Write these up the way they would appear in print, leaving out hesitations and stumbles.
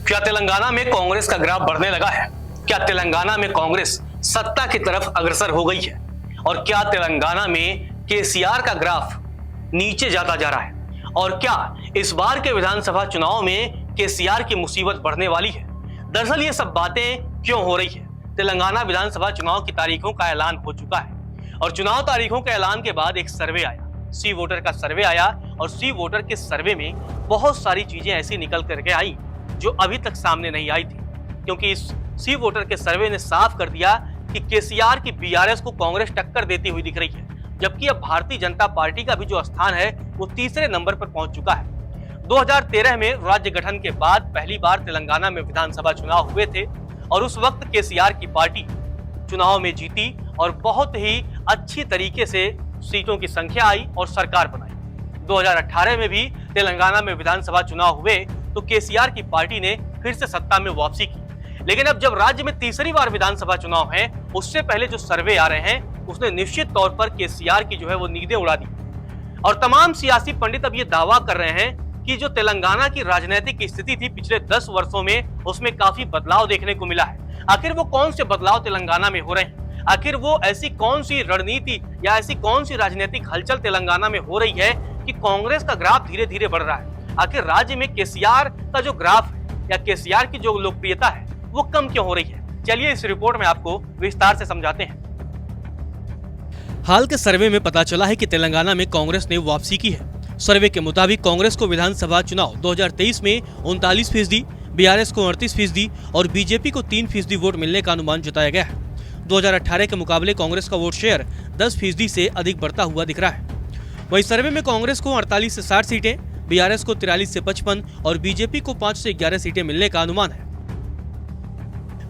क्या तेलंगाना में कांग्रेस का ग्राफ बढ़ने लगा है? क्या तेलंगाना में कांग्रेस सत्ता की तरफ अग्रसर हो गई है? और क्या तेलंगाना में केसीआर का ग्राफ नीचे जाता जा रहा है? और क्या इस बार के विधानसभा चुनाव में केसीआर की मुसीबत बढ़ने वाली है? दरअसल ये सब बातें क्यों हो रही है? तेलंगाना विधानसभा चुनाव की तारीखों का ऐलान हो चुका है और चुनाव तारीखों के ऐलान के बाद एक सर्वे आया, सी वोटर का सर्वे आया और सी वोटर के सर्वे में बहुत सारी चीजें ऐसी निकल करके आई जो अभी तक सामने नहीं आई थी, क्योंकि इस सी वोटर के सर्वे ने साफ कर दिया कि केसीआर की बीआरएस को कांग्रेस टक्कर देती हुई दिख रही है, जबकि अब भारतीय जनता पार्टी का भी जो स्थान है वो तीसरे नंबर पर पहुंच चुका है। 2013 में राज्य गठन के बाद पहली बार तेलंगाना में विधानसभा चुनाव हुए थे और उस वक्त केसीआर की पार्टी चुनाव में जीती और बहुत ही अच्छी तरीके से सीटों की संख्या आई और सरकार बनाई। 2018 में भी तेलंगाना में विधानसभा चुनाव हुए तो केसीआर की पार्टी ने फिर से सत्ता में वापसी की, लेकिन अब जब राज्य में तीसरी बार विधानसभा चुनाव है उससे पहले जो सर्वे आ रहे हैं उसने निश्चित तौर पर केसीआर की जो है वो नींदें उड़ा दी और तमाम सियासी पंडित अब ये दावा कर रहे हैं कि जो तेलंगाना की राजनीतिक स्थिति थी पिछले 10 वर्षों में उसमें काफी बदलाव देखने को मिला है। आखिर वो कौन से बदलाव तेलंगाना में हो रहे हैं? आखिर वो ऐसी कौन सी रणनीति या ऐसी कौन सी राजनीतिक हलचल तेलंगाना में हो रही है कि कांग्रेस का ग्राफ धीरे धीरे बढ़ रहा है? आखिर राज्य में केसीआर का जो ग्राफ है या केसीआर की जो लोकप्रियता है वो कम क्यों हो रही है? चलिए इस रिपोर्ट में आपको विस्तार से समझाते हैं। हाल के सर्वे में पता चला है कि तेलंगाना में कांग्रेस ने वापसी की है। सर्वे के मुताबिक कांग्रेस को विधानसभा चुनाव 2023 में 39%, बीआरएस को 38% और बीजेपी को 3% वोट मिलने का अनुमान जताया गया है। 2018 के मुकाबले कांग्रेस का वोट शेयर 10% से अधिक बढ़ता हुआ दिख रहा है। वहीं सर्वे में कांग्रेस को 48 से 60 सीटें, बीआरएस को 43 से 55 और बीजेपी को 5 से 11 सीटें मिलने का अनुमान है।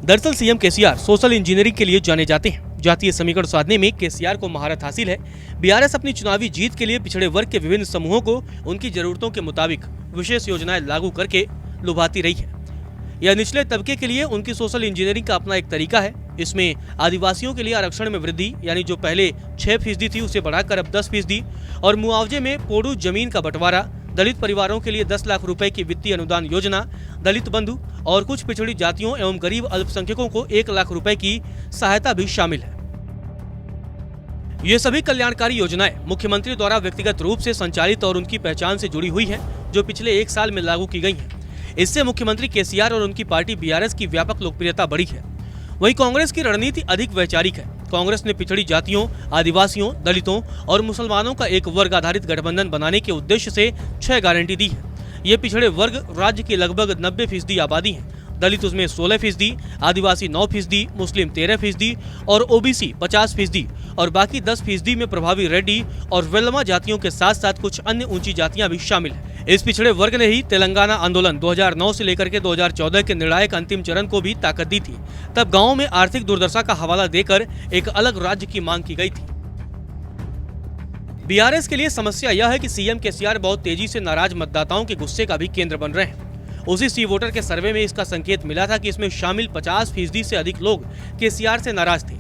दरअसल सीएम केसीआर सोशल इंजीनियरिंग के लिए जाने जाते हैं। जातीय समीकरण साधने में केसीआर को महारत हासिल है। बीआरएस अपनी चुनावी जीत के लिए पिछड़े वर्ग के विभिन्न समूहों को उनकी जरूरतों के मुताबिक विशेष योजनाएं लागू करके लुभाती रही है। यह निचले तबके के लिए उनकी सोशल इंजीनियरिंग का अपना एक तरीका है। इसमें आदिवासियों के लिए आरक्षण में वृद्धि, यानी जो पहले 6% थी उसे बढ़ाकर अब 10% और मुआवजे में पोडू जमीन का बंटवारा, दलित परिवारों के लिए 10 लाख रुपए की वित्तीय अनुदान योजना, दलित बंधु और कुछ पिछड़ी जातियों एवं गरीब अल्पसंख्यकों को 1 लाख रुपए की सहायता भी शामिल है। ये सभी कल्याणकारी योजनाएं मुख्यमंत्री द्वारा व्यक्तिगत रूप से संचालित और उनकी पहचान से जुड़ी हुई है, जो पिछले 1 साल में लागू की गई हैं। इससे मुख्यमंत्री केसीआर और उनकी पार्टी बीआरएस की व्यापक लोकप्रियता बढ़ी है। वहीं कांग्रेस की रणनीति अधिक वैचारिक है। कांग्रेस ने पिछड़ी जातियों, आदिवासियों, दलितों और मुसलमानों का एक वर्ग आधारित गठबंधन बनाने के उद्देश्य से 6 गारंटी दी है। ये पिछड़े वर्ग राज्य की लगभग 90% आबादी है। दलित उसमें 16%, आदिवासी 9%, मुस्लिम 13% और ओबीसी 50% और बाकी 10% में प्रभावी रेड्डी और वेल्लमा जातियों के साथ साथ कुछ अन्य ऊंची जातियां भी शामिल हैं। इस पिछड़े वर्ग ने ही तेलंगाना आंदोलन 2009 से लेकर के 2014 के निर्णायक अंतिम चरण को भी ताकत दी थी। तब गाँव में आर्थिक दुर्दशा का हवाला देकर एक अलग राज्य की मांग की गई थी। बीआरएस के लिए समस्या यह है कि सीएम केसीआर बहुत तेजी से नाराज मतदाताओं के गुस्से का भी केंद्र बन रहे हैं। उसी सी वोटर के सर्वे में इसका संकेत मिला था कि इसमें शामिल 50% से अधिक लोग केसीआर से नाराज थे।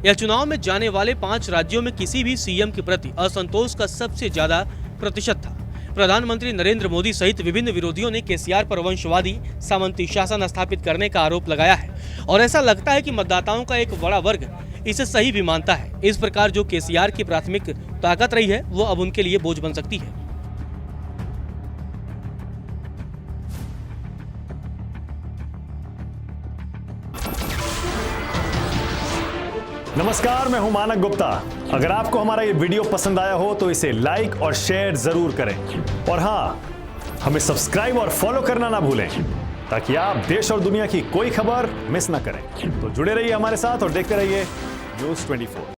यह चुनाव में जाने वाले 5 राज्यों में किसी भी सीएम के प्रति असंतोष का सबसे ज्यादा प्रतिशत था। प्रधानमंत्री नरेंद्र मोदी सहित विभिन्न विरोधियों ने केसीआर पर वंशवादी सामंती शासन स्थापित करने का आरोप लगाया है और ऐसा लगता है कि मतदाताओं का एक बड़ा वर्ग इसे सही भी मानता है। इस प्रकार जो केसीआर की प्राथमिक ताकत रही है वो अब उनके लिए बोझ बन सकती है। नमस्कार, मैं हूं मानक गुप्ता। अगर आपको हमारा ये वीडियो पसंद आया हो तो इसे लाइक और शेयर जरूर करें और हाँ, हमें सब्सक्राइब और फॉलो करना ना भूलें ताकि आप देश और दुनिया की कोई खबर मिस ना करें। तो जुड़े रहिए हमारे साथ और देखते रहिए न्यूज़ 24।